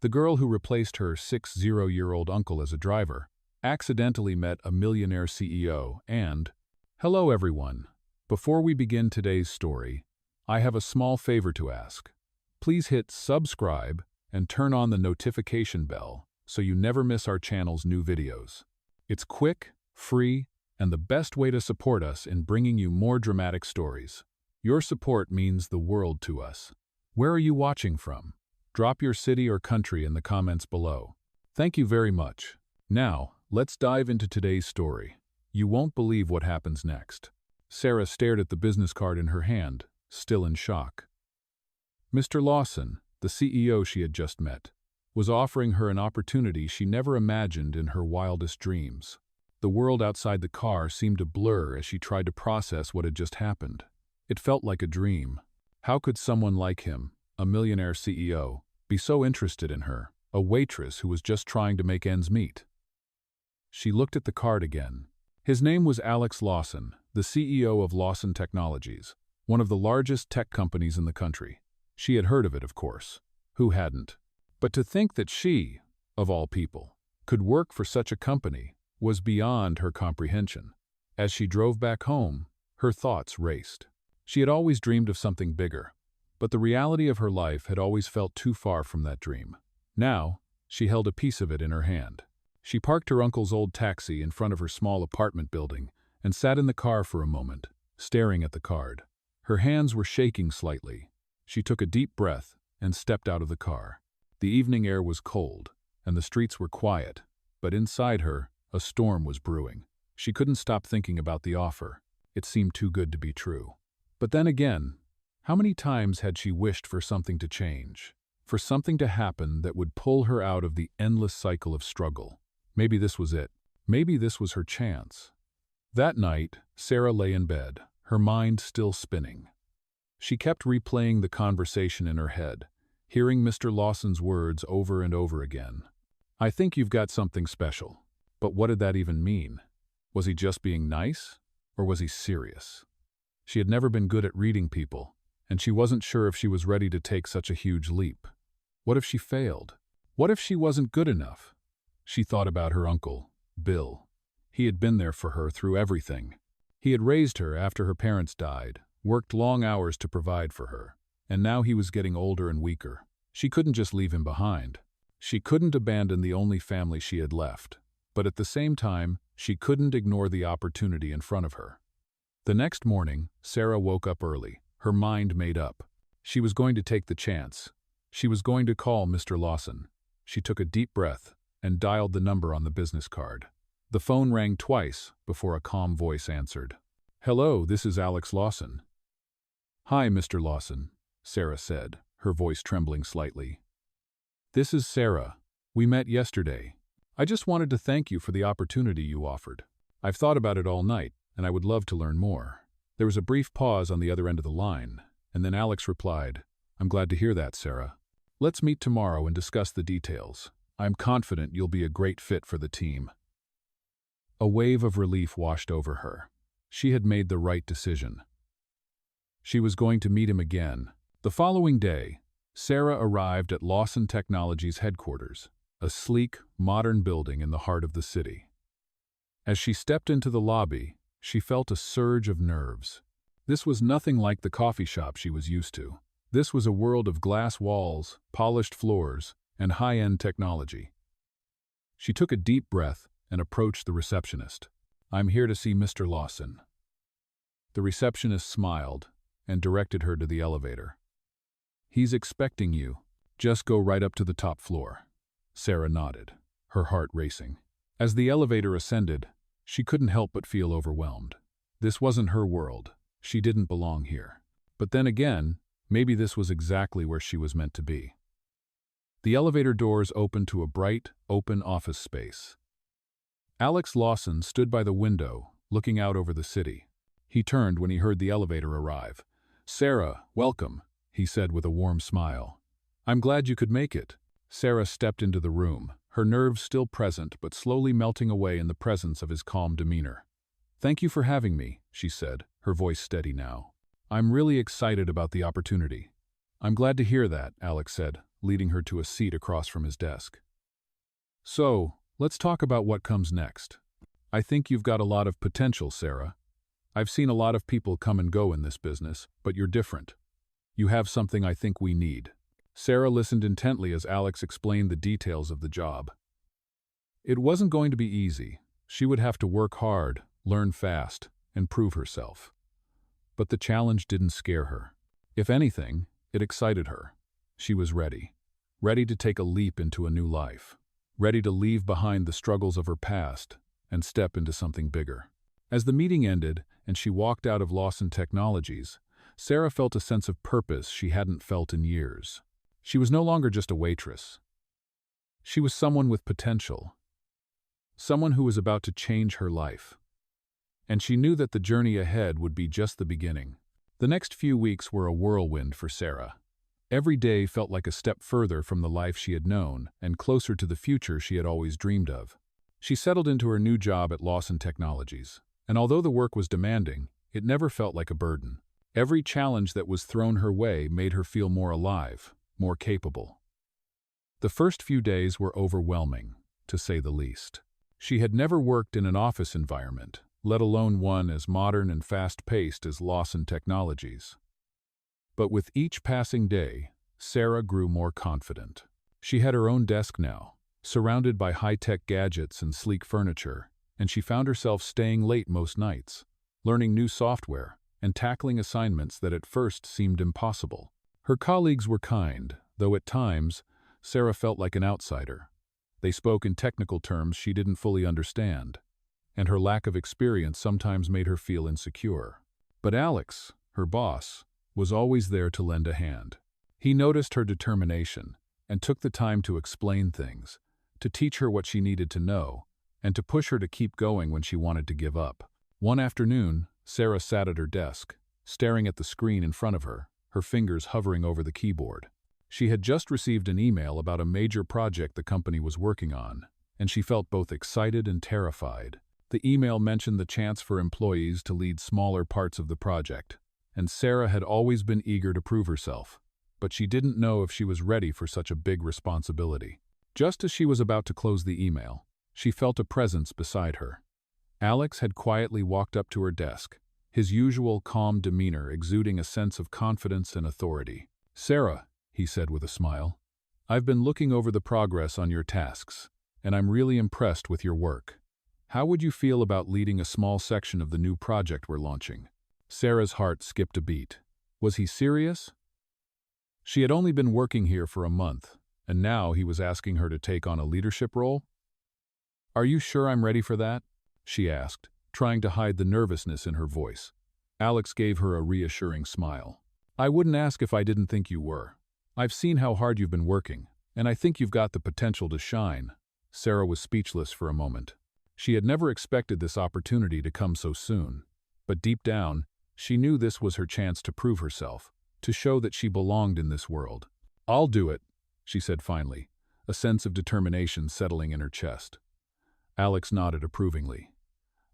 The girl who replaced her 60-year-old uncle as a driver accidentally met a millionaire CEO and, hello everyone. Before we begin today's story, I have a small favor to ask. Please hit subscribe and turn on the notification bell so you never miss our channel's new videos. It's quick, free, and the best way to support us in bringing you more dramatic stories. Your support means the world to us. Where are you watching from? Drop your city or country in the comments below. Thank you very much. Now, let's dive into today's story. You won't believe what happens next. Sarah stared at the business card in her hand, still in shock. Mr. Lawson, the CEO she had just met, was offering her an opportunity she never imagined in her wildest dreams. The world outside the car seemed to blur as she tried to process what had just happened. It felt like a dream. How could someone like him, a millionaire CEO, be so interested in her, a waitress who was just trying to make ends meet? She looked at the card again. His name was Alex Lawson, the CEO of Lawson Technologies, one of the largest tech companies in the country. She had heard of it, of course. Who hadn't? But to think that she, of all people, could work for such a company was beyond her comprehension. As she drove back home, her thoughts raced. She had always dreamed of something bigger, but the reality of her life had always felt too far from that dream. Now, she held a piece of it in her hand. She parked her uncle's old taxi in front of her small apartment building and sat in the car for a moment, staring at the card. Her hands were shaking slightly. She took a deep breath and stepped out of the car. The evening air was cold, and the streets were quiet, but inside her, a storm was brewing. She couldn't stop thinking about the offer. It seemed too good to be true. But then again, how many times had she wished for something to change, for something to happen that would pull her out of the endless cycle of struggle? Maybe this was it. Maybe this was her chance. That night, Sarah lay in bed, her mind still spinning. She kept replaying the conversation in her head, hearing Mr. Lawson's words over and over again. I think you've got something special. But what did that even mean? Was he just being nice, or was he serious? She had never been good at reading people, and she wasn't sure if she was ready to take such a huge leap. What if she failed? What if she wasn't good enough? She thought about her uncle, Bill. He had been there for her through everything. He had raised her after her parents died, worked long hours to provide for her, and now he was getting older and weaker. She couldn't just leave him behind. She couldn't abandon the only family she had left. But at the same time, she couldn't ignore the opportunity in front of her. The next morning, Sarah woke up early, her mind made up. She was going to take the chance. She was going to call Mr. Lawson. She took a deep breath and dialed the number on the business card. The phone rang twice before a calm voice answered. Hello, this is Alex Lawson. Hi, Mr. Lawson, Sarah said, her voice trembling slightly. This is Sarah. We met yesterday. I just wanted to thank you for the opportunity you offered. I've thought about it all night, and I would love to learn more. There was a brief pause on the other end of the line, and then Alex replied, I'm glad to hear that, Sarah. Let's meet tomorrow and discuss the details. I'm confident you'll be a great fit for the team. A wave of relief washed over her. She had made the right decision. She was going to meet him again. The following day, Sarah arrived at Lawson Technologies headquarters, a sleek, modern building in the heart of the city. As she stepped into the lobby, she felt a surge of nerves. This was nothing like the coffee shop she was used to. This was a world of glass walls, polished floors, and high-end technology. She took a deep breath and approached the receptionist. I'm here to see Mr. Lawson. The receptionist smiled and directed her to the elevator. He's expecting you. Just go right up to the top floor. Sarah nodded, her heart racing. As the elevator ascended, she couldn't help but feel overwhelmed. This wasn't her world. She didn't belong here. But then again, maybe this was exactly where she was meant to be. The elevator doors opened to a bright, open office space. Alex Lawson stood by the window, looking out over the city. He turned when he heard the elevator arrive. Sarah, welcome, he said with a warm smile. I'm glad you could make it. Sarah stepped into the room, her nerves still present but slowly melting away in the presence of his calm demeanor. Thank you for having me, she said, her voice steady now. I'm really excited about the opportunity. I'm glad to hear that, Alex said, leading her to a seat across from his desk. "So, let's talk about what comes next. I think you've got a lot of potential, Sarah. I've seen a lot of people come and go in this business, but you're different. You have something I think we need." Sarah listened intently as Alex explained the details of the job. It wasn't going to be easy. She would have to work hard, learn fast, and prove herself. But the challenge didn't scare her. If anything, it excited her. She was ready. Ready to take a leap into a new life. Ready to leave behind the struggles of her past and step into something bigger. As the meeting ended and she walked out of Lawson Technologies, Sarah felt a sense of purpose she hadn't felt in years. She was no longer just a waitress. She was someone with potential. Someone who was about to change her life. And she knew that the journey ahead would be just the beginning. The next few weeks were a whirlwind for Sarah. Every day felt like a step further from the life she had known and closer to the future she had always dreamed of. She settled into her new job at Lawson Technologies, and although the work was demanding, it never felt like a burden. Every challenge that was thrown her way made her feel more alive, more capable. The first few days were overwhelming, to say the least. She had never worked in an office environment, let alone one as modern and fast-paced as Lawson Technologies. But with each passing day, Sarah grew more confident. She had her own desk now, surrounded by high-tech gadgets and sleek furniture, and she found herself staying late most nights, learning new software, and tackling assignments that at first seemed impossible. Her colleagues were kind, though at times, Sarah felt like an outsider. They spoke in technical terms she didn't fully understand, and her lack of experience sometimes made her feel insecure. But Alex, her boss, was always there to lend a hand. He noticed her determination and took the time to explain things, to teach her what she needed to know, and to push her to keep going when she wanted to give up. One afternoon, Sarah sat at her desk, staring at the screen in front of her, her fingers hovering over the keyboard. She had just received an email about a major project the company was working on, and she felt both excited and terrified. The email mentioned the chance for employees to lead smaller parts of the project, and Sarah had always been eager to prove herself, but she didn't know if she was ready for such a big responsibility. Just as she was about to close the email, she felt a presence beside her. Alex had quietly walked up to her desk, his usual calm demeanor exuding a sense of confidence and authority. "Sarah," he said with a smile, "I've been looking over the progress on your tasks, and I'm really impressed with your work. How would you feel about leading a small section of the new project we're launching?" Sarah's heart skipped a beat. Was he serious? She had only been working here for a month, and now he was asking her to take on a leadership role? "Are you sure I'm ready for that?" she asked, trying to hide the nervousness in her voice. Alex gave her a reassuring smile. "I wouldn't ask if I didn't think you were. I've seen how hard you've been working, and I think you've got the potential to shine." Sarah was speechless for a moment. She had never expected this opportunity to come so soon, but deep down, she knew this was her chance to prove herself, to show that she belonged in this world. "I'll do it," she said finally, a sense of determination settling in her chest. Alex nodded approvingly.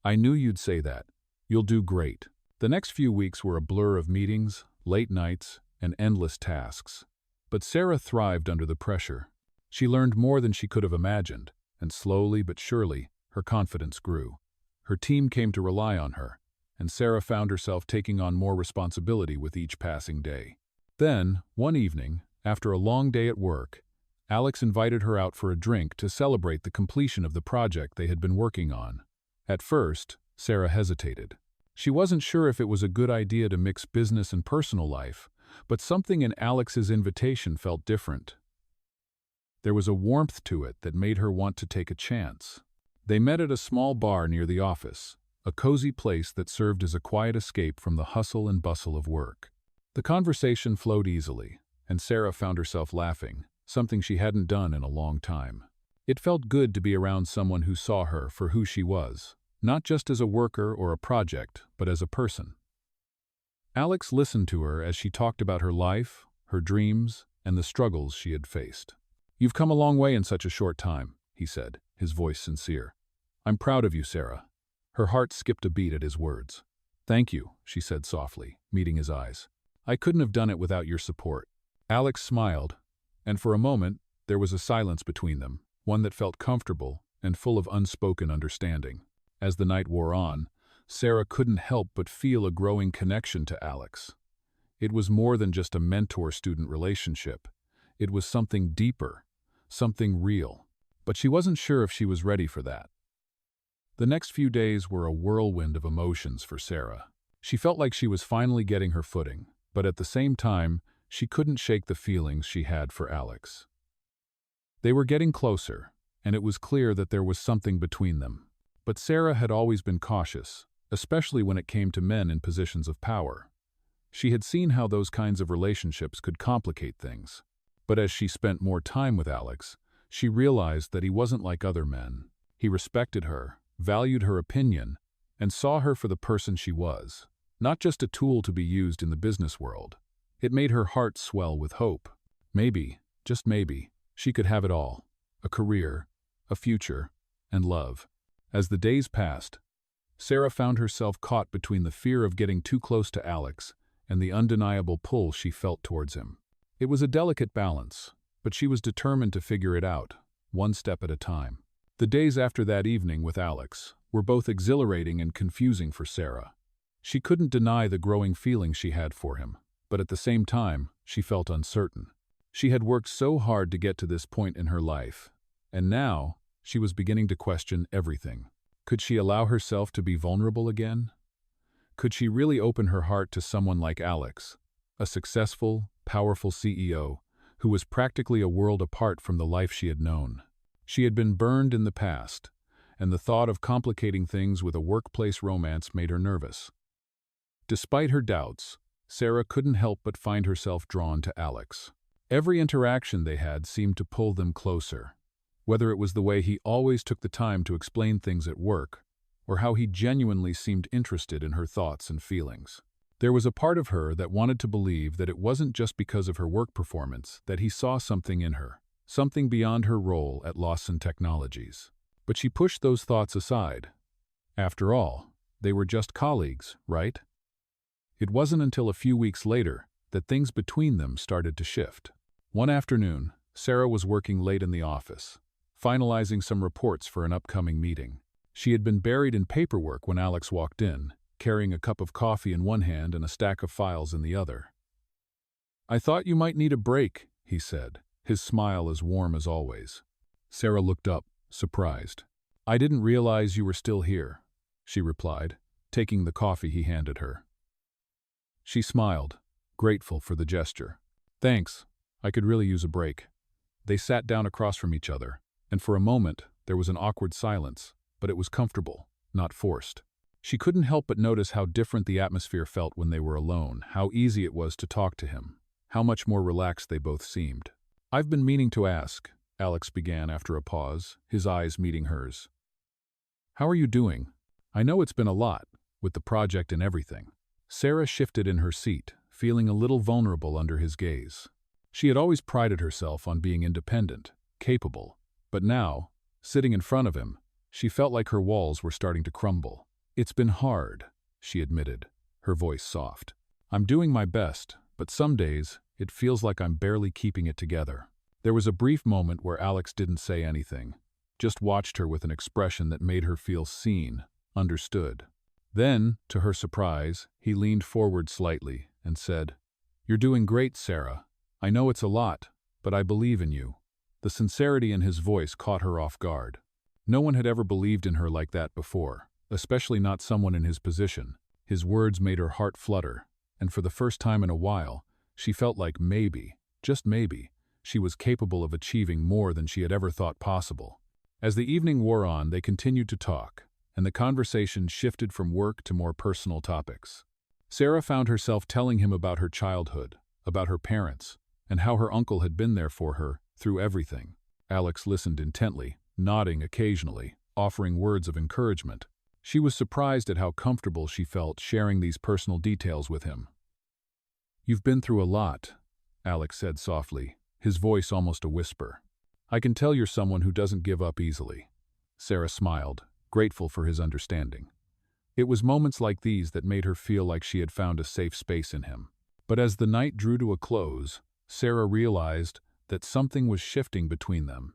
"I knew you'd say that. You'll do great." The next few weeks were a blur of meetings, late nights, and endless tasks. But Sarah thrived under the pressure. She learned more than she could have imagined, and slowly but surely, her confidence grew. Her team came to rely on her, and Sarah found herself taking on more responsibility with each passing day. Then, one evening, after a long day at work, Alex invited her out for a drink to celebrate the completion of the project they had been working on. At first, Sarah hesitated. She wasn't sure if it was a good idea to mix business and personal life, but something in Alex's invitation felt different. There was a warmth to it that made her want to take a chance. They met at a small bar near the office, a cozy place that served as a quiet escape from the hustle and bustle of work. The conversation flowed easily, and Sarah found herself laughing, something she hadn't done in a long time. It felt good to be around someone who saw her for who she was, not just as a worker or a project, but as a person. Alex listened to her as she talked about her life, her dreams, and the struggles she had faced. "You've come a long way in such a short time," he said, his voice sincere. "I'm proud of you, Sarah." Her heart skipped a beat at his words. "Thank you," she said softly, meeting his eyes. "I couldn't have done it without your support." Alex smiled, And for a moment, there was a silence between them, one that felt comfortable and full of unspoken understanding. As the night wore on, Sarah couldn't help but feel a growing connection to Alex. It was more than just a mentor-student relationship. It was something deeper, something real. But she wasn't sure if she was ready for that. The next few days were a whirlwind of emotions for Sarah. She felt like she was finally getting her footing, but at the same time, she couldn't shake the feelings she had for Alex. They were getting closer, and it was clear that there was something between them. But Sarah had always been cautious, especially when it came to men in positions of power. She had seen how those kinds of relationships could complicate things. But as she spent more time with Alex, she realized that he wasn't like other men. He respected her, valued her opinion, and saw her for the person she was, not just a tool to be used in the business world. It made her heart swell with hope. Maybe, just maybe, she could have it all: a career, a future, and love. As the days passed, Sarah found herself caught between the fear of getting too close to Alex and the undeniable pull she felt towards him. It was a delicate balance, but she was determined to figure it out, one step at a time. The days after that evening with Alex were both exhilarating and confusing for Sarah. She couldn't deny the growing feelings she had for him, but at the same time, she felt uncertain. She had worked so hard to get to this point in her life, and now she was beginning to question everything. Could she allow herself to be vulnerable again? Could she really open her heart to someone like Alex, a successful, powerful CEO who was practically a world apart from the life she had known? She had been burned in the past, and the thought of complicating things with a workplace romance made her nervous. Despite her doubts, Sarah couldn't help but find herself drawn to Alex. Every interaction they had seemed to pull them closer, whether it was the way he always took the time to explain things at work, or how he genuinely seemed interested in her thoughts and feelings. There was a part of her that wanted to believe that it wasn't just because of her work performance that he saw something in her, something beyond her role at Lawson Technologies. But she pushed those thoughts aside. After all, they were just colleagues, right? It wasn't until a few weeks later that things between them started to shift. One afternoon, Sarah was working late in the office, finalizing some reports for an upcoming meeting. She had been buried in paperwork when Alex walked in, carrying a cup of coffee in one hand and a stack of files in the other. "I thought you might need a break," he said, his smile as warm as always. Sarah looked up, surprised. "I didn't realize you were still here," she replied, taking the coffee he handed her. She smiled, grateful for the gesture. "Thanks, I could really use a break." They sat down across from each other, and for a moment there was an awkward silence, but it was comfortable, not forced. She couldn't help but notice how different the atmosphere felt when they were alone, how easy it was to talk to him, how much more relaxed they both seemed. "I've been meaning to ask," Alex began after a pause, his eyes meeting hers. "How are you doing? I know it's been a lot, with the project and everything." Sarah shifted in her seat, feeling a little vulnerable under his gaze. She had always prided herself on being independent, capable, but now, sitting in front of him, she felt like her walls were starting to crumble. "It's been hard," she admitted, her voice soft. "I'm doing my best, but some days it feels like I'm barely keeping it together." There was a brief moment where Alex didn't say anything, just watched her with an expression that made her feel seen, understood. Then, to her surprise, he leaned forward slightly and said, "You're doing great, Sarah. I know it's a lot, but I believe in you." The sincerity in his voice caught her off guard. No one had ever believed in her like that before, especially not someone in his position. His words made her heart flutter, and for the first time in a while, she felt like maybe, just maybe, she was capable of achieving more than she had ever thought possible. As the evening wore on, they continued to talk, and the conversation shifted from work to more personal topics. Sarah found herself telling him about her childhood, about her parents, and how her uncle had been there for her through everything. Alex listened intently, nodding occasionally, offering words of encouragement. She was surprised at how comfortable she felt sharing these personal details with him. "You've been through a lot," Alex said softly, his voice almost a whisper. "I can tell you're someone who doesn't give up easily." Sarah smiled, grateful for his understanding. It was moments like these that made her feel like she had found a safe space in him. But as the night drew to a close, Sarah realized that something was shifting between them.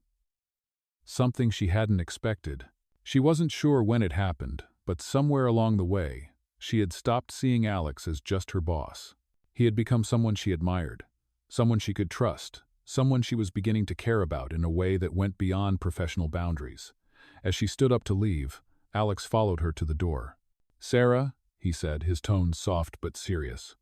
Something she hadn't expected. She wasn't sure when it happened, but somewhere along the way, she had stopped seeing Alex as just her boss. He had become someone she admired, someone she could trust, someone she was beginning to care about in a way that went beyond professional boundaries. As she stood up to leave, Alex followed her to the door. "Sarah," he said, his tone soft but serious,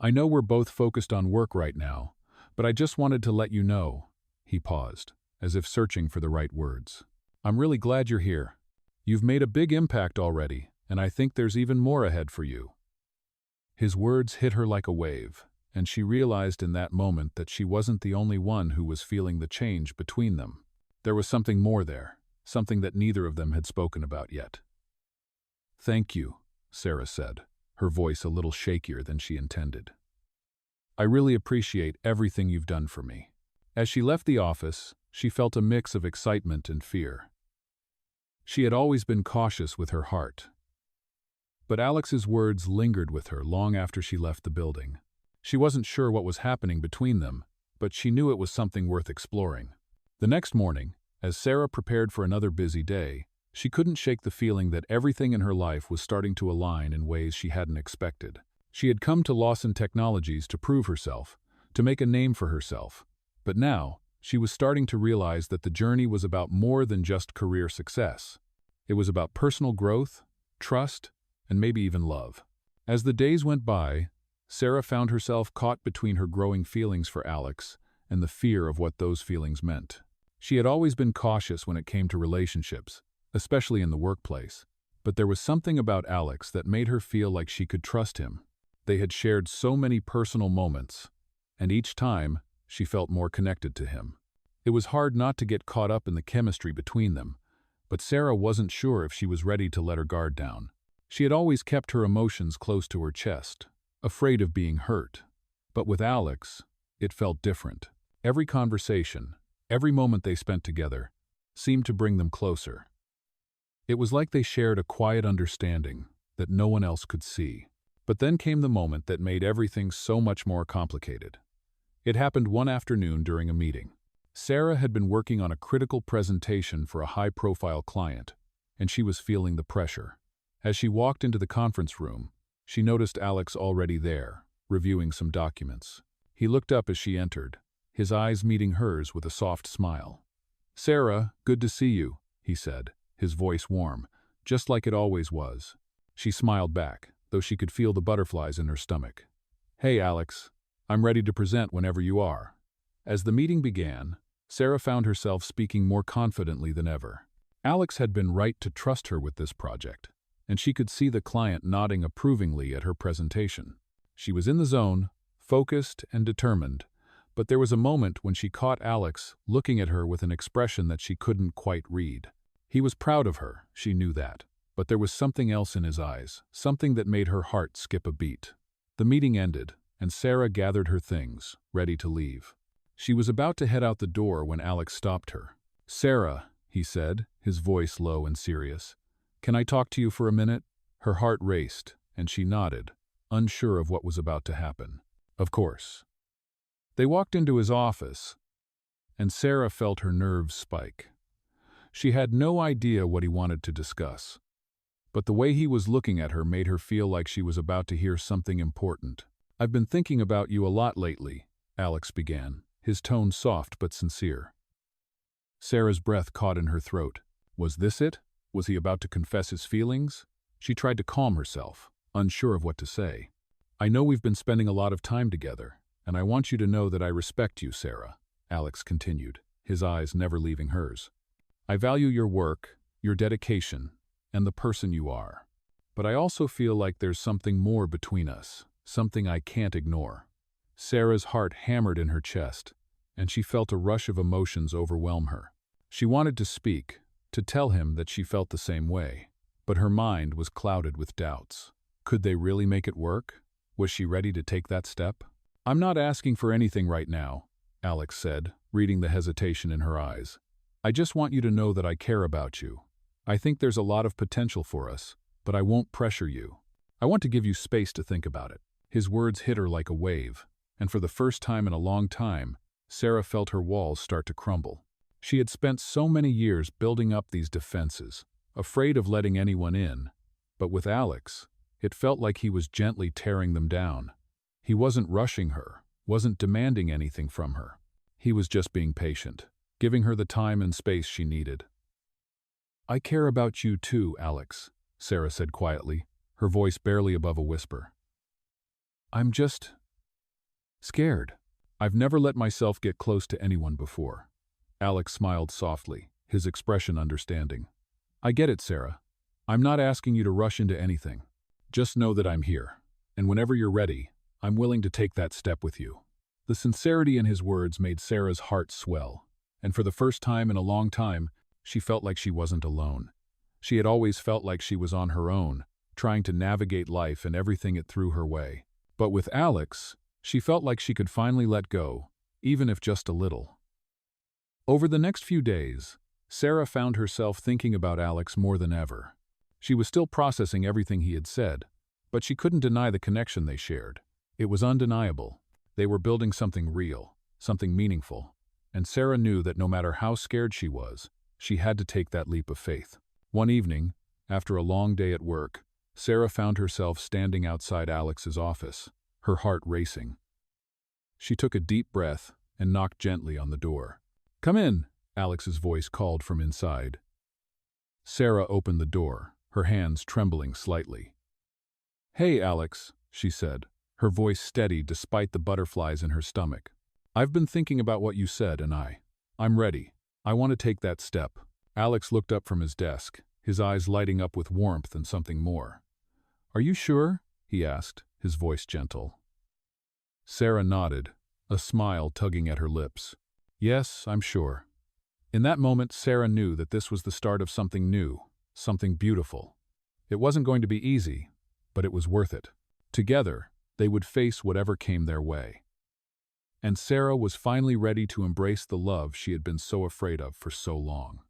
"I know we're both focused on work right now, but I just wanted to let you know." He paused, as if searching for the right words. "I'm really glad you're here. You've made a big impact already, and I think there's even more ahead for you." His words hit her like a wave, and she realized in that moment that she wasn't the only one who was feeling the change between them. There was something more there, something that neither of them had spoken about yet. "Thank you," Sarah said, her voice a little shakier than she intended. "I really appreciate everything you've done for me." As she left the office, she felt a mix of excitement and fear. She had always been cautious with her heart. But Alex's words lingered with her long after she left the building. She wasn't sure what was happening between them, but she knew it was something worth exploring. The next morning, as Sarah prepared for another busy day, she couldn't shake the feeling that everything in her life was starting to align in ways she hadn't expected. She had come to Lawson Technologies to prove herself, to make a name for herself. But now, she was starting to realize that the journey was about more than just career success. It was about personal growth, trust, and maybe even love. As the days went by, Sarah found herself caught between her growing feelings for Alex and the fear of what those feelings meant. She had always been cautious when it came to relationships, especially in the workplace. But there was something about Alex that made her feel like she could trust him. They had shared so many personal moments, and each time, she felt more connected to him. It was hard not to get caught up in the chemistry between them, but Sarah wasn't sure if she was ready to let her guard down. She had always kept her emotions close to her chest, afraid of being hurt. But with Alex, it felt different. Every conversation, every moment they spent together, seemed to bring them closer. It was like they shared a quiet understanding that no one else could see. But then came the moment that made everything so much more complicated. It happened one afternoon during a meeting. Sarah had been working on a critical presentation for a high-profile client, and she was feeling the pressure. As she walked into the conference room, she noticed Alex already there, reviewing some documents. He looked up as she entered, his eyes meeting hers with a soft smile. "Sarah, good to see you," he said, his voice warm, just like it always was. She smiled back, though she could feel the butterflies in her stomach. "Hey, Alex. I'm ready to present whenever you are." As the meeting began, Sarah found herself speaking more confidently than ever. Alex had been right to trust her with this project, and she could see the client nodding approvingly at her presentation. She was in the zone, focused and determined, but there was a moment when she caught Alex looking at her with an expression that she couldn't quite read. He was proud of her, she knew that, but there was something else in his eyes, something that made her heart skip a beat. The meeting ended, and Sarah gathered her things, ready to leave. She was about to head out the door when Alex stopped her. "Sarah," he said, his voice low and serious, "can I talk to you for a minute?" Her heart raced, and she nodded, unsure of what was about to happen. "Of course." They walked into his office, and Sarah felt her nerves spike. She had no idea what he wanted to discuss, but the way he was looking at her made her feel like she was about to hear something important. "I've been thinking about you a lot lately," Alex began, his tone soft but sincere. Sarah's breath caught in her throat. Was this it? Was he about to confess his feelings? She tried to calm herself, unsure of what to say. "I know we've been spending a lot of time together, and I want you to know that I respect you, Sarah," Alex continued, his eyes never leaving hers. "I value your work, your dedication, and the person you are. But I also feel like there's something more between us, something I can't ignore." Sarah's heart hammered in her chest, and she felt a rush of emotions overwhelm her. She wanted to speak, to tell him that she felt the same way, but her mind was clouded with doubts. Could they really make it work? Was she ready to take that step? "I'm not asking for anything right now," Alex said, reading the hesitation in her eyes. "I just want you to know that I care about you. I think there's a lot of potential for us, but I won't pressure you. I want to give you space to think about it." His words hit her like a wave, and for the first time in a long time, Sarah felt her walls start to crumble. She had spent so many years building up these defenses, afraid of letting anyone in, but with Alex, it felt like he was gently tearing them down. He wasn't rushing her, wasn't demanding anything from her. He was just being patient, giving her the time and space she needed. "I care about you too, Alex," Sarah said quietly, her voice barely above a whisper. "I'm just scared. I've never let myself get close to anyone before." Alex smiled softly, his expression understanding. "I get it, Sarah. I'm not asking you to rush into anything. Just know that I'm here, and whenever you're ready, I'm willing to take that step with you." The sincerity in his words made Sarah's heart swell, and for the first time in a long time, she felt like she wasn't alone. She had always felt like she was on her own, trying to navigate life and everything it threw her way. But with Alex, she felt like she could finally let go, even if just a little. Over the next few days, Sarah found herself thinking about Alex more than ever. She was still processing everything he had said, but she couldn't deny the connection they shared. It was undeniable. They were building something real, something meaningful, and Sarah knew that no matter how scared she had to take that leap of faith. One evening, after a long day at work, Sarah found herself standing outside Alex's office, her heart racing. She took a deep breath and knocked gently on the door. "Come in," Alex's voice called from inside. Sarah opened the door, her hands trembling slightly. "Hey, Alex," she said, her voice steady despite the butterflies in her stomach. "I've been thinking about what you said and I'm ready. I want to take that step." Alex looked up from his desk, his eyes lighting up with warmth and something more. "Are you sure?" he asked, his voice gentle. Sarah nodded, a smile tugging at her lips. "Yes, I'm sure." In that moment, Sarah knew that this was the start of something new, something beautiful. It wasn't going to be easy, but it was worth it. Together, they would face whatever came their way. And Sarah was finally ready to embrace the love she had been so afraid of for so long.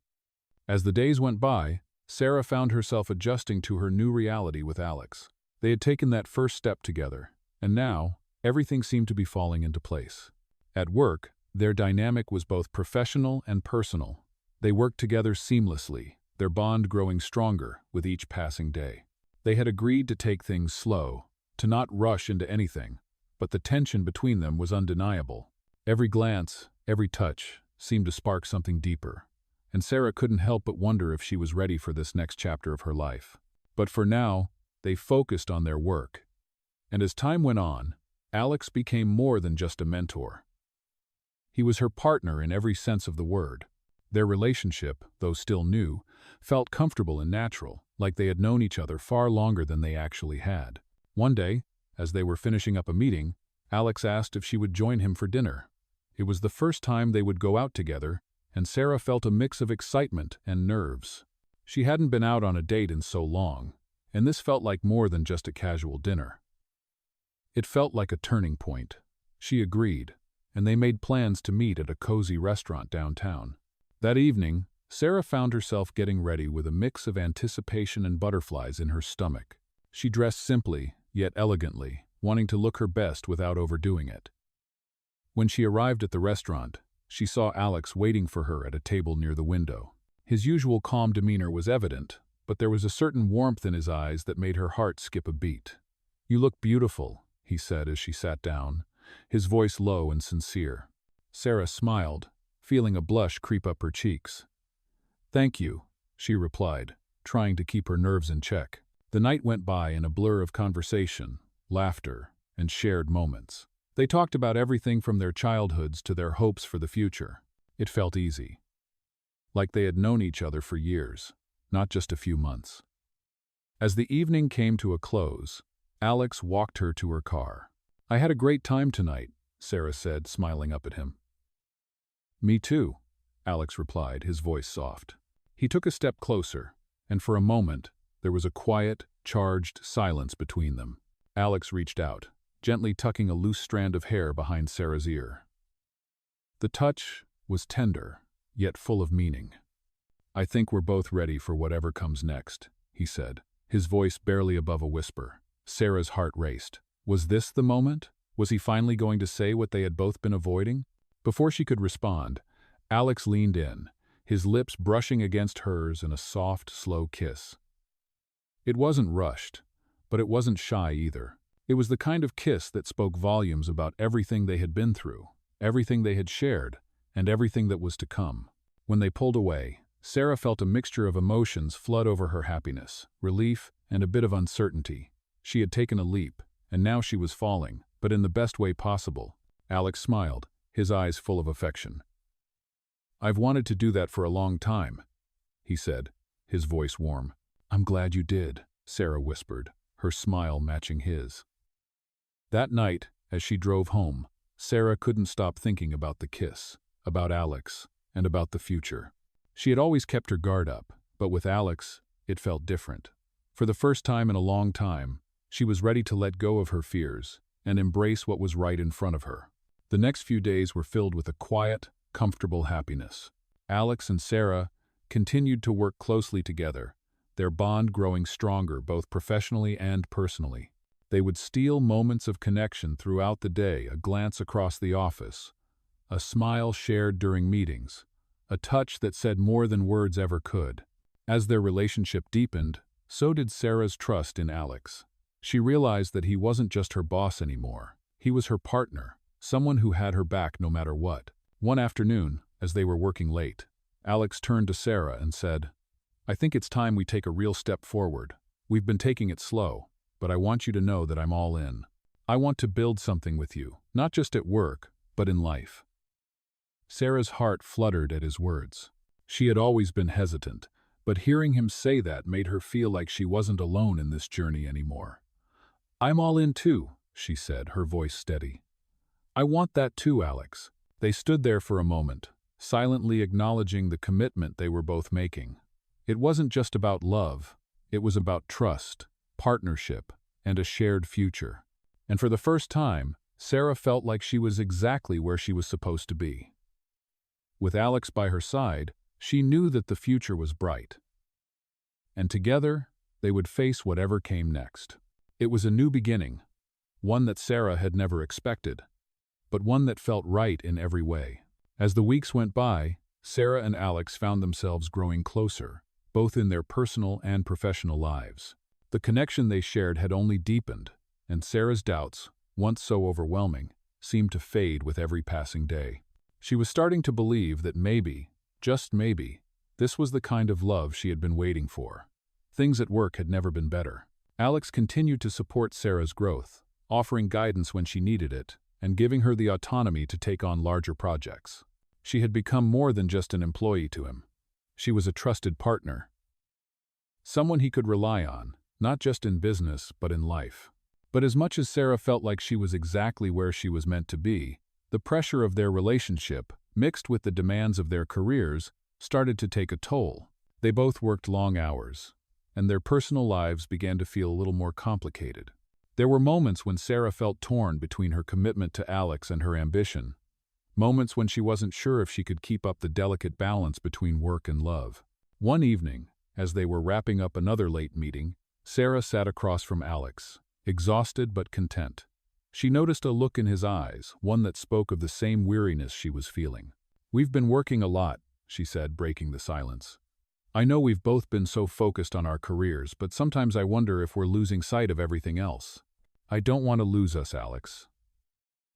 As the days went by, Sarah found herself adjusting to her new reality with Alex. They had taken that first step together, and now, everything seemed to be falling into place. At work, their dynamic was both professional and personal. They worked together seamlessly, their bond growing stronger with each passing day. They had agreed to take things slow, to not rush into anything, but the tension between them was undeniable. Every glance, every touch, seemed to spark something deeper, and Sarah couldn't help but wonder if she was ready for this next chapter of her life. But for now, they focused on their work. And as time went on, Alex became more than just a mentor. He was her partner in every sense of the word. Their relationship, though still new, felt comfortable and natural, like they had known each other far longer than they actually had. One day, as they were finishing up a meeting, Alex asked if she would join him for dinner. It was the first time they would go out together, and Sarah felt a mix of excitement and nerves. She hadn't been out on a date in so long, and this felt like more than just a casual dinner. It felt like a turning point. She agreed, and they made plans to meet at a cozy restaurant downtown. That evening, Sarah found herself getting ready with a mix of anticipation and butterflies in her stomach. She dressed simply, yet elegantly, wanting to look her best without overdoing it. When she arrived at the restaurant, she saw Alex waiting for her at a table near the window. His usual calm demeanor was evident, but there was a certain warmth in his eyes that made her heart skip a beat. "You look beautiful," he said as she sat down, his voice low and sincere. Sarah smiled, feeling a blush creep up her cheeks. "Thank you," she replied, trying to keep her nerves in check. The night went by in a blur of conversation, laughter, and shared moments. They talked about everything from their childhoods to their hopes for the future. It felt easy. Like they had known each other for years, not just a few months. As the evening came to a close, Alex walked her to her car. "I had a great time tonight," Sarah said, smiling up at him. "Me too," Alex replied, his voice soft. He took a step closer, and for a moment, there was a quiet, charged silence between them. Alex reached out, gently tucking a loose strand of hair behind Sarah's ear. The touch was tender, yet full of meaning. "I think we're both ready for whatever comes next," he said, his voice barely above a whisper. Sarah's heart raced. Was this the moment? Was he finally going to say what they had both been avoiding? Before she could respond, Alex leaned in, his lips brushing against hers in a soft, slow kiss. It wasn't rushed, but it wasn't shy either. It was the kind of kiss that spoke volumes about everything they had been through, everything they had shared, and everything that was to come. When they pulled away, Sarah felt a mixture of emotions flood over her: happiness, relief, and a bit of uncertainty. She had taken a leap, and now she was falling, but in the best way possible. Alex smiled, his eyes full of affection. "I've wanted to do that for a long time," he said, his voice warm. "I'm glad you did," Sarah whispered, her smile matching his. That night, as she drove home, Sarah couldn't stop thinking about the kiss, about Alex, and about the future. She had always kept her guard up, but with Alex, it felt different. For the first time in a long time, she was ready to let go of her fears and embrace what was right in front of her. The next few days were filled with a quiet, comfortable happiness. Alex and Sarah continued to work closely together, their bond growing stronger both professionally and personally. They would steal moments of connection throughout the day: a glance across the office, a smile shared during meetings, a touch that said more than words ever could. As their relationship deepened, so did Sarah's trust in Alex. She realized that he wasn't just her boss anymore. He was her partner, someone who had her back no matter what. One afternoon, as they were working late, Alex turned to Sarah and said, "I think it's time we take a real step forward. We've been taking it slow, but I want you to know that I'm all in. I want to build something with you, not just at work, but in life." Sarah's heart fluttered at his words. She had always been hesitant, but hearing him say that made her feel like she wasn't alone in this journey anymore. "I'm all in too," she said, her voice steady. "I want that too, Alex." They stood there for a moment, silently acknowledging the commitment they were both making. It wasn't just about love, it was about trust, partnership, and a shared future. And for the first time, Sarah felt like she was exactly where she was supposed to be. With Alex by her side, she knew that the future was bright. And together, they would face whatever came next. It was a new beginning, one that Sarah had never expected, but one that felt right in every way. As the weeks went by, Sarah and Alex found themselves growing closer, both in their personal and professional lives. The connection they shared had only deepened, and Sarah's doubts, once so overwhelming, seemed to fade with every passing day. She was starting to believe that maybe, just maybe, this was the kind of love she had been waiting for. Things at work had never been better. Alex continued to support Sarah's growth, offering guidance when she needed it, and giving her the autonomy to take on larger projects. She had become more than just an employee to him. She was a trusted partner, someone he could rely on, not just in business but in life. But as much as Sarah felt like she was exactly where she was meant to be, the pressure of their relationship, mixed with the demands of their careers, started to take a toll. They both worked long hours, and their personal lives began to feel a little more complicated. There were moments when Sarah felt torn between her commitment to Alex and her ambition, moments when she wasn't sure if she could keep up the delicate balance between work and love. One evening, as they were wrapping up another late meeting, Sarah sat across from Alex, exhausted but content. She noticed a look in his eyes, one that spoke of the same weariness she was feeling. "We've been working a lot," she said, breaking the silence. "I know we've both been so focused on our careers, but sometimes I wonder if we're losing sight of everything else. I don't want to lose us, Alex."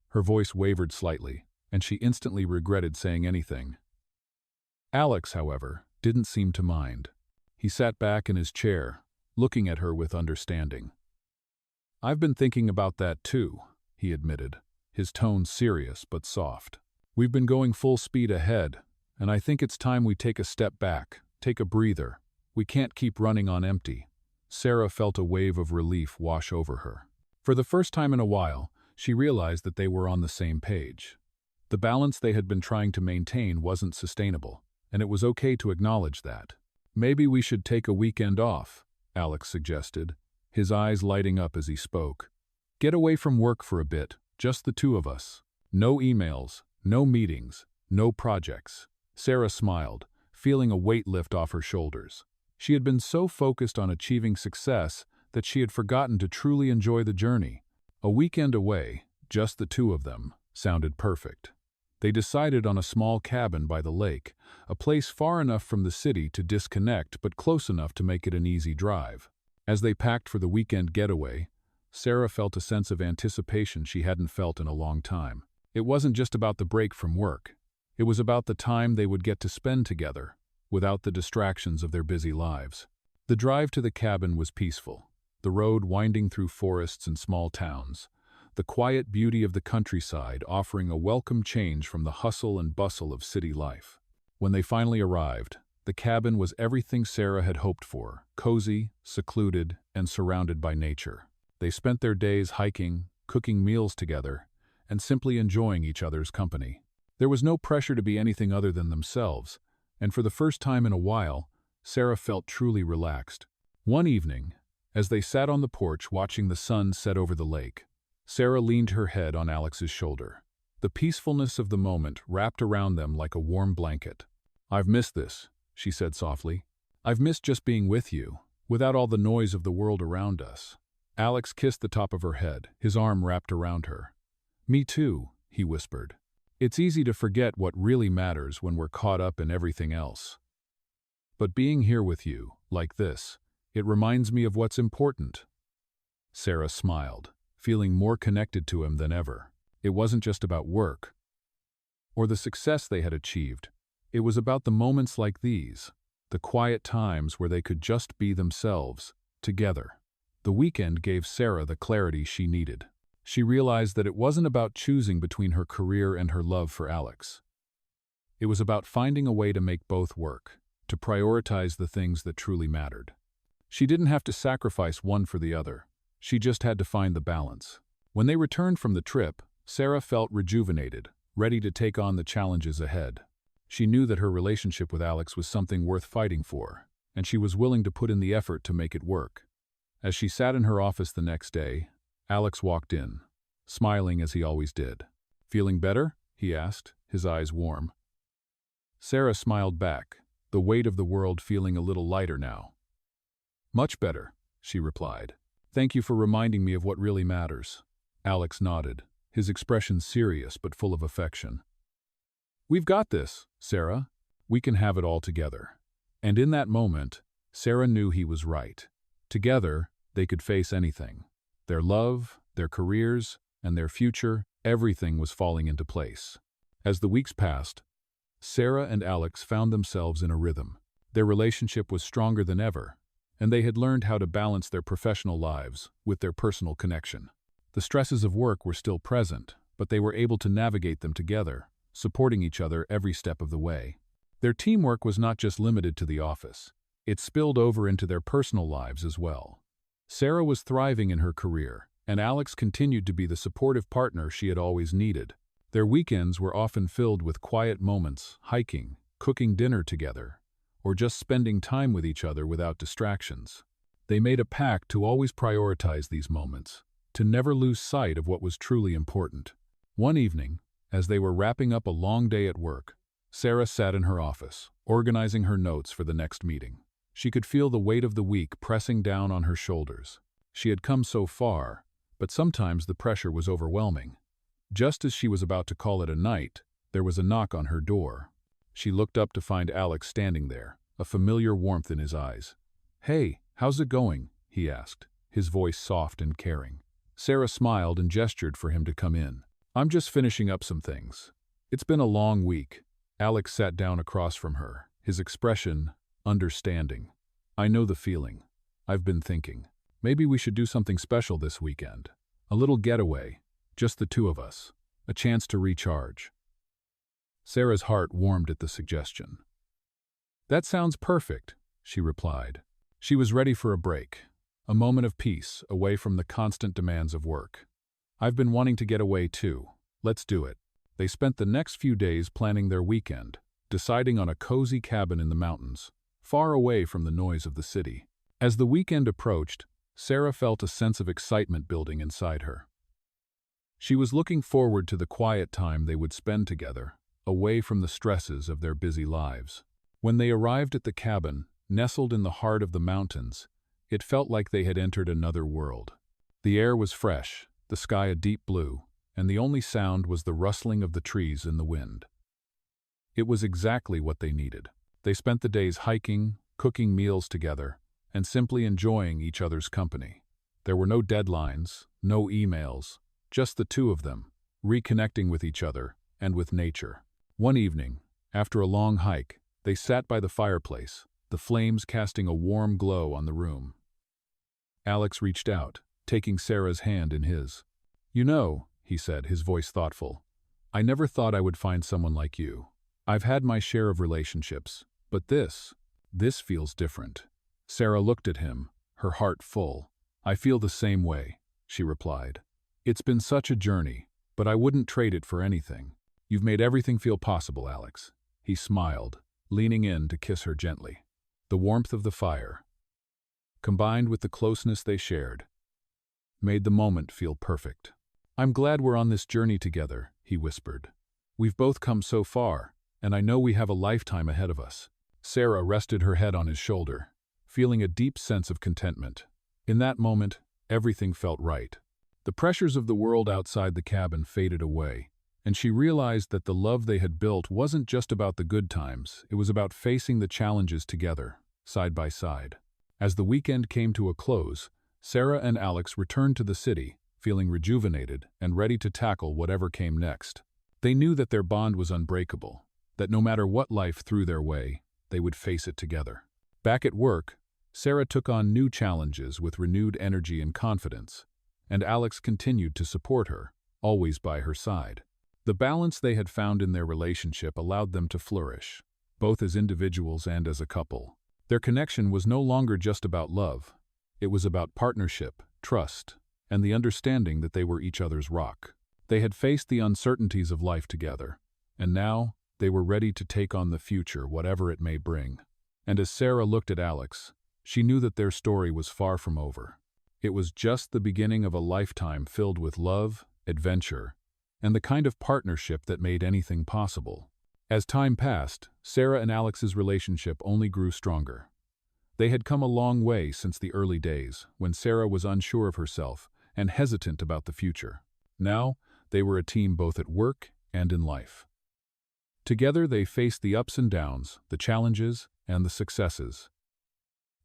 Her voice wavered slightly, and she instantly regretted saying anything. Alex, however, didn't seem to mind. He sat back in his chair, looking at her with understanding. "I've been thinking about that too," he admitted, his tone serious but soft. "We've been going full speed ahead, and I think it's time we take a step back, take a breather. We can't keep running on empty." Sarah felt a wave of relief wash over her. For the first time in a while, she realized that they were on the same page. The balance they had been trying to maintain wasn't sustainable, and it was okay to acknowledge that. "Maybe we should take a weekend off," Alex suggested, his eyes lighting up as he spoke. "Get away from work for a bit, just the two of us. No emails, no meetings, no projects." Sarah smiled, feeling a weight lift off her shoulders. She had been so focused on achieving success that she had forgotten to truly enjoy the journey. A weekend away, just the two of them, sounded perfect. They decided on a small cabin by the lake, a place far enough from the city to disconnect but close enough to make it an easy drive. As they packed for the weekend getaway, Sarah felt a sense of anticipation she hadn't felt in a long time. It wasn't just about the break from work. It was about the time they would get to spend together, without the distractions of their busy lives. The drive to the cabin was peaceful, the road winding through forests and small towns, the quiet beauty of the countryside offering a welcome change from the hustle and bustle of city life. When they finally arrived, the cabin was everything Sarah had hoped for, cozy, secluded, and surrounded by nature. They spent their days hiking, cooking meals together, and simply enjoying each other's company. There was no pressure to be anything other than themselves, and for the first time in a while, Sarah felt truly relaxed. One evening, as they sat on the porch watching the sun set over the lake, Sarah leaned her head on Alex's shoulder. The peacefulness of the moment wrapped around them like a warm blanket. "I've missed this," she said softly. "I've missed just being with you, without all the noise of the world around us." Alex kissed the top of her head, his arm wrapped around her. "Me too," he whispered. "It's easy to forget what really matters when we're caught up in everything else. But being here with you, like this, it reminds me of what's important." Sarah smiled, feeling more connected to him than ever. It wasn't just about work or the success they had achieved. It was about the moments like these, the quiet times where they could just be themselves, together. The weekend gave Sarah the clarity she needed. She realized that it wasn't about choosing between her career and her love for Alex. It was about finding a way to make both work, to prioritize the things that truly mattered. She didn't have to sacrifice one for the other. She just had to find the balance. When they returned from the trip, Sarah felt rejuvenated, ready to take on the challenges ahead. She knew that her relationship with Alex was something worth fighting for, and she was willing to put in the effort to make it work. As she sat in her office the next day, Alex walked in, smiling as he always did. "Feeling better?" he asked, his eyes warm. Sarah smiled back, the weight of the world feeling a little lighter now. "Much better," she replied. "Thank you for reminding me of what really matters." Alex nodded, his expression serious but full of affection. "We've got this, Sarah. We can have it all together." And in that moment, Sarah knew he was right. Together, they could face anything. Their love, their careers, and their future, everything was falling into place. As the weeks passed, Sarah and Alex found themselves in a rhythm. Their relationship was stronger than ever, and they had learned how to balance their professional lives with their personal connection. The stresses of work were still present, but they were able to navigate them together, supporting each other every step of the way. Their teamwork was not just limited to the office. It spilled over into their personal lives as well. Sarah was thriving in her career, and Alex continued to be the supportive partner she had always needed. Their weekends were often filled with quiet moments, hiking, cooking dinner together, or just spending time with each other without distractions. They made a pact to always prioritize these moments, to never lose sight of what was truly important. One evening, as they were wrapping up a long day at work, Sarah sat in her office, organizing her notes for the next meeting. She could feel the weight of the week pressing down on her shoulders. She had come so far, but sometimes the pressure was overwhelming. Just as she was about to call it a night, there was a knock on her door. She looked up to find Alex standing there, a familiar warmth in his eyes. "Hey, how's it going?" he asked, his voice soft and caring. Sarah smiled and gestured for him to come in. "I'm just finishing up some things. It's been a long week." Alex sat down across from her, his expression understanding. "I know the feeling. I've been thinking. Maybe we should do something special this weekend. A little getaway, just the two of us. A chance to recharge." Sarah's heart warmed at the suggestion. "That sounds perfect," she replied. She was ready for a break, a moment of peace away from the constant demands of work. "I've been wanting to get away too. Let's do it." They spent the next few days planning their weekend, deciding on a cozy cabin in the mountains, far away from the noise of the city. As the weekend approached, Sarah felt a sense of excitement building inside her. She was looking forward to the quiet time they would spend together, away from the stresses of their busy lives. When they arrived at the cabin, nestled in the heart of the mountains, it felt like they had entered another world. The air was fresh, the sky a deep blue, and the only sound was the rustling of the trees in the wind. It was exactly what they needed. They spent the days hiking, cooking meals together, and simply enjoying each other's company. There were no deadlines, no emails, just the two of them, reconnecting with each other and with nature. One evening, after a long hike, they sat by the fireplace, the flames casting a warm glow on the room. Alex reached out, taking Sarah's hand in his. "You know," he said, his voice thoughtful, "I never thought I would find someone like you. I've had my share of relationships, but this feels different." Sarah looked at him, her heart full. "I feel the same way," she replied. "It's been such a journey, but I wouldn't trade it for anything. You've made everything feel possible, Alex." He smiled, leaning in to kiss her gently. The warmth of the fire, combined with the closeness they shared, made the moment feel perfect. "I'm glad we're on this journey together," he whispered. "We've both come so far, and I know we have a lifetime ahead of us." Sarah rested her head on his shoulder, feeling a deep sense of contentment. In that moment, everything felt right. The pressures of the world outside the cabin faded away, and she realized that the love they had built wasn't just about the good times, it was about facing the challenges together, side by side. As the weekend came to a close, Sarah and Alex returned to the city, feeling rejuvenated and ready to tackle whatever came next. They knew that their bond was unbreakable, that no matter what life threw their way, they would face it together. Back at work, Sarah took on new challenges with renewed energy and confidence, and Alex continued to support her, always by her side. The balance they had found in their relationship allowed them to flourish, both as individuals and as a couple. Their connection was no longer just about love. It was about partnership, trust, and the understanding that they were each other's rock. They had faced the uncertainties of life together, and now they were ready to take on the future, whatever it may bring. And as Sarah looked at Alex, she knew that their story was far from over. It was just the beginning of a lifetime filled with love, adventure, and the kind of partnership that made anything possible. As time passed, Sarah and Alex's relationship only grew stronger. They had come a long way since the early days, when Sarah was unsure of herself and hesitant about the future. Now, they were a team both at work and in life. Together they faced the ups and downs, the challenges, and the successes.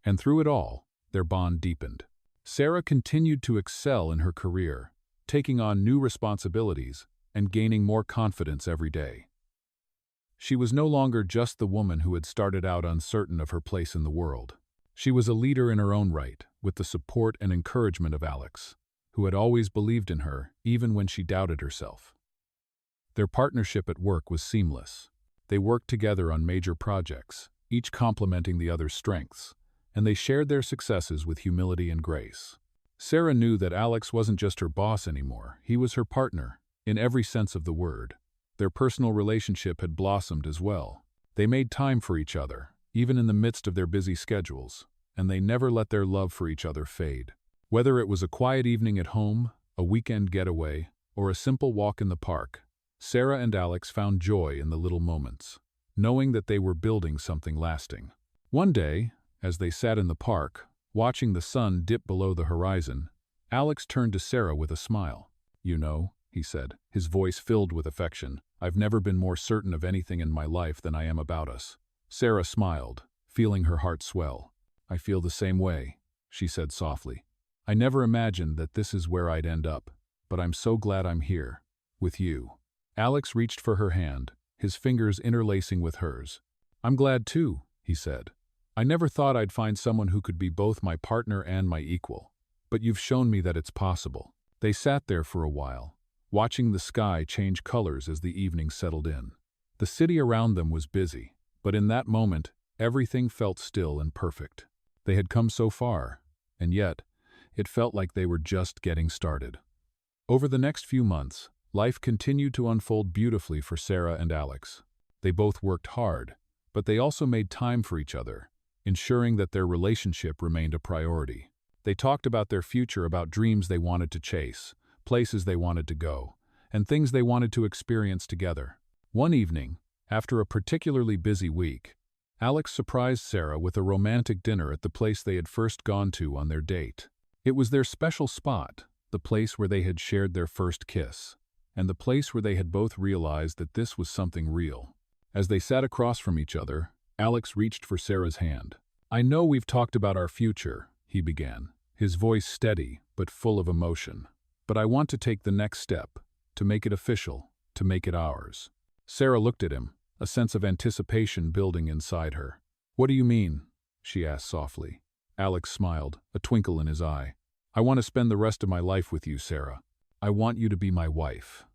And through it all, their bond deepened. Sarah continued to excel in her career, taking on new responsibilities and gaining more confidence every day. She was no longer just the woman who had started out uncertain of her place in the world. She was a leader in her own right, with the support and encouragement of Alex, who had always believed in her, even when she doubted herself. Their partnership at work was seamless. They worked together on major projects, each complementing the other's strengths, and they shared their successes with humility and grace. Sarah knew that Alex wasn't just her boss anymore, he was her partner, in every sense of the word. Their personal relationship had blossomed as well. They made time for each other, even in the midst of their busy schedules, and they never let their love for each other fade. Whether it was a quiet evening at home, a weekend getaway, or a simple walk in the park, Sarah and Alex found joy in the little moments, knowing that they were building something lasting. One day, as they sat in the park, watching the sun dip below the horizon, Alex turned to Sarah with a smile. "You know," he said, his voice filled with affection, "I've never been more certain of anything in my life than I am about us." Sarah smiled, feeling her heart swell. "I feel the same way," she said softly. "I never imagined that this is where I'd end up, but I'm so glad I'm here, with you." Alex reached for her hand, his fingers interlacing with hers. "I'm glad too," he said. "I never thought I'd find someone who could be both my partner and my equal, but you've shown me that it's possible." They sat there for a while, watching the sky change colors as the evening settled in. The city around them was busy, but in that moment, everything felt still and perfect. They had come so far, and yet, it felt like they were just getting started. Over the next few months, life continued to unfold beautifully for Sarah and Alex. They both worked hard, but they also made time for each other, ensuring that their relationship remained a priority. They talked about their future, about dreams they wanted to chase, places they wanted to go, and things they wanted to experience together. One evening, after a particularly busy week, Alex surprised Sarah with a romantic dinner at the place they had first gone to on their date. It was their special spot, the place where they had shared their first kiss. and the place where they had both realized that this was something real. As they sat across from each other, Alex reached for Sarah's hand. "I know we've talked about our future," he began, his voice steady but full of emotion. "But I want to take the next step, to make it official, to make it ours." Sarah looked at him, a sense of anticipation building inside her. "What do you mean?" she asked softly. Alex smiled, a twinkle in his eye. "I want to spend the rest of my life with you, Sarah. I want you to be my wife."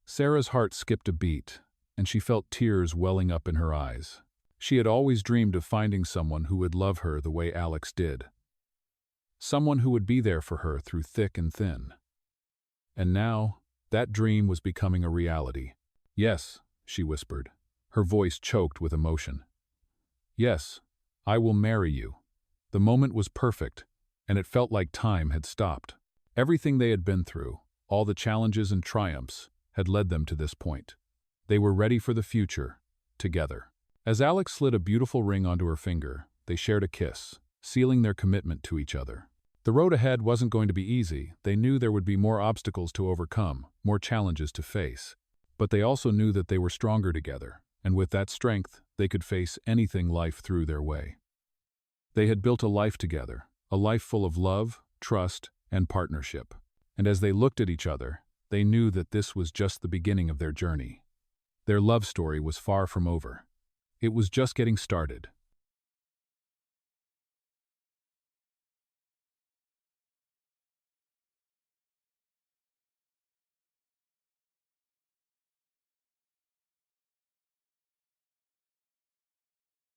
Sarah's heart skipped a beat, and she felt tears welling up in her eyes. She had always dreamed of finding someone who would love her the way Alex did. Someone who would be there for her through thick and thin. And now, that dream was becoming a reality. "Yes," she whispered, her voice choked with emotion. "Yes, I will marry you." The moment was perfect, and it felt like time had stopped. Everything they had been through, all the challenges and triumphs, had led them to this point. They were ready for the future, together. As Alex slid a beautiful ring onto her finger, they shared a kiss, sealing their commitment to each other. The road ahead wasn't going to be easy. They knew there would be more obstacles to overcome, more challenges to face. But they also knew that they were stronger together, and with that strength, they could face anything life threw their way. They had built a life together, a life full of love, trust, and partnership. And as they looked at each other, they knew that this was just the beginning of their journey. Their love story was far from over. It was just getting started.